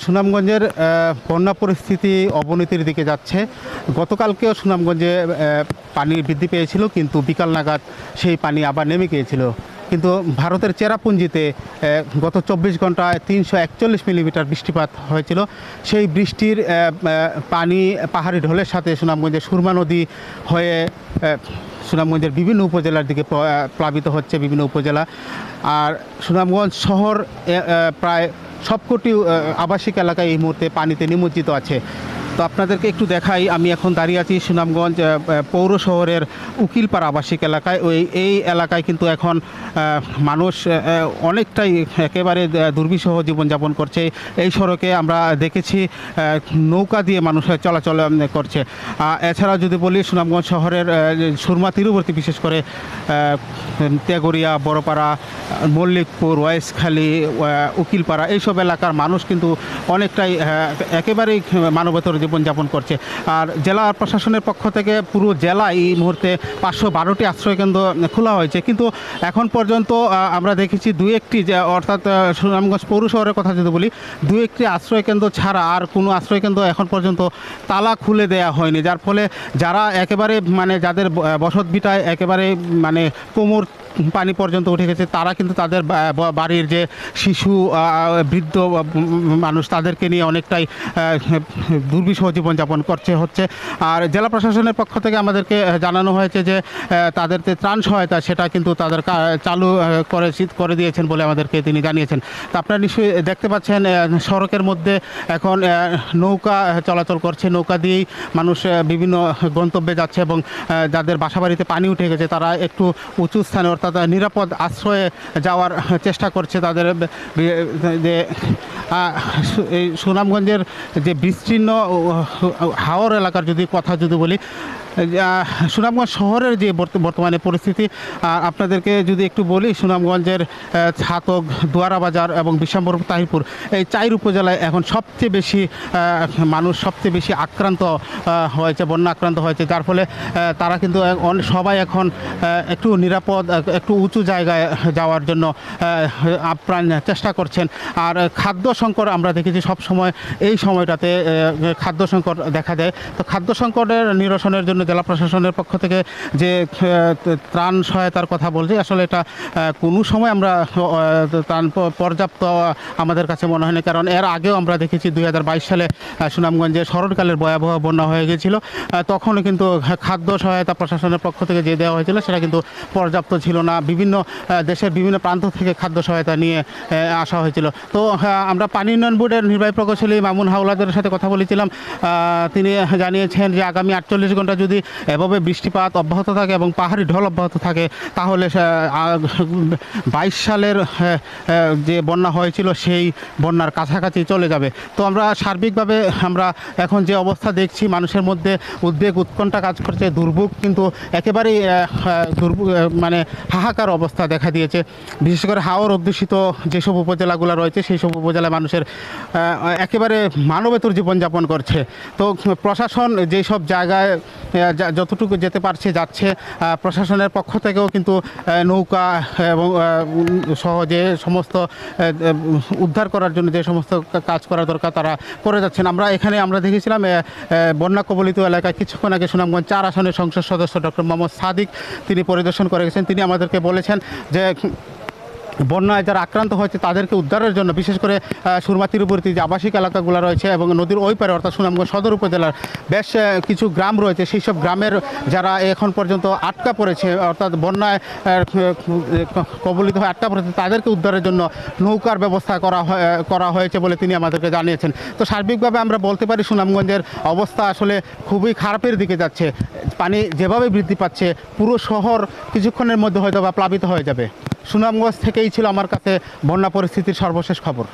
সুনামগঞ্জের বন্যা পরিস্থিতি অবনতির দিকে যাচ্ছে। গতকালকেও সুনামগঞ্জে পানি বৃদ্ধি পেয়েছিল, কিন্তু বিকাল নাগাদ সেই পানি আবার নেমে গিয়েছিল। কিন্তু ভারতের চেরাপুঞ্জিতে গত 24 ঘন্টায় 341 মিলিমিটার বৃষ্টিপাত হয়েছিল। সেই বৃষ্টির পানি পাহাড়ি ঢলের সাথে সুনামগঞ্জের সুরমা নদী হয়ে সুনামগঞ্জের বিভিন্ন উপজেলার দিকে প্লাবিত হচ্ছে বিভিন্ন উপজেলা। আর সুনামগঞ্জ শহর প্রায় সবকটি আবাসিক এলাকায় এই মুহূর্তে পানিতে নিমজ্জিত আছে। তো আপনাদেরকে একটু দেখাই, আমি এখন দাঁড়িয়ে আছি সুনামগঞ্জ পৌর শহরের উকিলপাড়া আবাসিক এলাকায়। এই এলাকায় কিন্তু এখন মানুষ অনেকটাই একেবারে দুর্বিষহ জীবনযাপন করছে। এই সড়কে আমরা দেখেছি নৌকা দিয়ে মানুষ চলাচল করছে। এছাড়া যদি বলি, সুনামগঞ্জ শহরের সুরমা তীরবর্তী, বিশেষ করে তেগরিয়া, বড়পাড়া, মল্লিকপুর, ওয়াইসখালী, উকিলপাড়া, এইসব এলাকার মানুষ কিন্তু অনেকটাই একেবারেই মানবেতর জীবনযাপন করছে। আর জেলা প্রশাসনের পক্ষ থেকে পুরো জেলায় এই মুহূর্তে 512টি আশ্রয়কেন্দ্র খোলা হয়েছে। কিন্তু এখন পর্যন্ত আমরা দেখেছি একটি, অর্থাৎ সুনামগঞ্জ পৌর শহরের কথা যদি বলি, একটি আশ্রয়কেন্দ্র ছাড়া আর কোনো আশ্রয়কেন্দ্র এখন পর্যন্ত তালা খুলে দেওয়া হয়নি। যার ফলে যারা একেবারে যাদের বসতভিটায় একেবারে কোমর পানি পর্যন্ত উঠে গেছে, তারা কিন্তু তাদের বাড়ির যে শিশু, বৃদ্ধ মানুষ, তাদেরকে নিয়ে অনেকটাই দুর্বিষহ জীবনযাপন হচ্ছে। আর জেলা প্রশাসনের পক্ষ থেকে আমাদেরকে জানানো হয়েছে যে তাদের যে ত্রাণ সহায়তা, সেটা কিন্তু তাদের চালু করে দিয়েছেন বলে আমাদেরকে তিনি জানিয়েছেন। তো আপনারা নিশ্চয়ই দেখতে পাচ্ছেন সড়কের মধ্যে এখন নৌকা চলাচল করছে। নৌকা দিয়েই মানুষ বিভিন্ন গন্তব্যে যাচ্ছে, এবং যাদের বাসাবাড়িতে পানি উঠে গেছে তারা একটু উঁচু স্থানে, অর্থাৎ নিরাপদ আশ্রয়ে যাওয়ার চেষ্টা করছে। তাদের যে এই সুনামগঞ্জের যে বিস্তীর্ণ হাওর এলাকার কথা যদি বলি, সুনামগঞ্জ শহরের যে বর্তমানে পরিস্থিতি আপনাদেরকে যদি একটু বলি, সুনামগঞ্জের ছাতক, দুয়ারা বাজার এবং বিশাম্বরপুর, তাহিরপুর, এই 4 উপজেলায় এখন সবচেয়ে বেশি মানুষ সবচেয়ে বেশি আক্রান্ত হয়েছে, বন্যা আক্রান্ত হয়েছে। যার ফলে তারা কিন্তু সবাই এখন একটু নিরাপদ, একটু উঁচু জায়গায় যাওয়ার জন্য আপ্রাণ চেষ্টা করছেন। আর খাদ্য সংকট আমরা দেখেছি সব সময়, এই সময়টাতে খাদ্য সংকট দেখা দেয়। তো খাদ্য সংকটের নিরসনের জন্য জেলা প্রশাসনের পক্ষ থেকে যে ত্রাণ সহায়তার কথা বলছি, আসলে এটা কোনো সময় আমরা ত্রাণ পর্যাপ্ত আমাদের কাছে মনে হয় না। কারণ এর আগেও আমরা দেখেছি 2022 সালে সুনামগঞ্জে শরৎকালের ভয়াবহ বন্যা হয়ে গিয়েছিল। তখনও কিন্তু খাদ্য সহায়তা প্রশাসনের পক্ষ থেকে যে দেওয়া হয়েছিল, সেটা কিন্তু পর্যাপ্ত ছিল না। দেশের বিভিন্ন প্রান্ত থেকে খাদ্য সহায়তা নিয়ে আসা হয়েছিল। তো আমরা পানি উন্নয়ন বোর্ডের নির্বাহী প্রকৌশলী মামুন হাওলাদারের সাথে কথা বলেছিলাম। তিনি জানিয়েছেন যে আগামী 48 ঘন্টা যদি এভাবে বৃষ্টিপাত অব্যাহত থাকে এবং পাহাড়ি ঢল অব্যাহত থাকে, তাহলে 22 সালের যে বন্যা হয়েছিল সেই বন্যার কাছাকাছি চলে যাবে। তো আমরা সার্বিকভাবে আমরা এখন যে অবস্থা দেখছি, মানুষের মধ্যে উদ্বেগ, উৎকণ্ঠা কাজ করছে। দুর্ভোগ কিন্তু একেবারেই হাহাকার অবস্থা দেখা দিয়েছে। বিশেষ করে হাওর অধ্যুষিত যেসব উপজেলাগুলো রয়েছে, সেই সব উপজেলায় মানুষের একেবারে মানবেতর জীবনযাপন করছে। তো প্রশাসন যেসব জায়গায় যতটুকু যেতে পারছে যাচ্ছে। প্রশাসনের পক্ষ থেকেও কিন্তু নৌকা এবং সহজে সমস্ত উদ্ধার করার জন্য যে সমস্ত কাজ করা দরকার তারা করে যাচ্ছেন। আমরা দেখেছিলাম বন্যা কবলিত এলাকায় কিছুক্ষণ আগে সুনামগঞ্জ 4 আসনের সংসদ সদস্য ডক্টর মোহাম্মদ সাদিক তিনি পরিদর্শন করে গেছেন। তিনি আমাদেরকে বলেছেন যে বন্যায় যারা আক্রান্ত হয়েছে তাদেরকে উদ্ধারের জন্য, বিশেষ করে সুরমা তীরবর্তী যে আবাসিক এলাকাগুলো রয়েছে এবং নদীর ওই পারে, অর্থাৎ সুনামগঞ্জ সদর উপজেলার বেশ কিছু গ্রাম রয়েছে, সেই সব গ্রামের যারা এখন পর্যন্ত আটকা পড়েছে, অর্থাৎ বন্যায় কবলিত হয়ে আটকা পড়েছে, তাদেরকে উদ্ধারের জন্য নৌকার ব্যবস্থা করা হয়েছে বলে তিনি আমাদেরকে জানিয়েছেন। তো সার্বিকভাবে আমরা বলতে পারি সুনামগঞ্জের অবস্থা আসলে খুবই খারাপের দিকে যাচ্ছে। পানি যেভাবে বৃদ্ধি পাচ্ছে, পুরো শহর কিছুক্ষণের মধ্যে হয়তো বা প্লাবিত হয়ে যাবে। সুনামগঞ্জ থেকেই ছিল আমার কাছে বন্যা পরিস্থিতির সর্বশেষ খবর।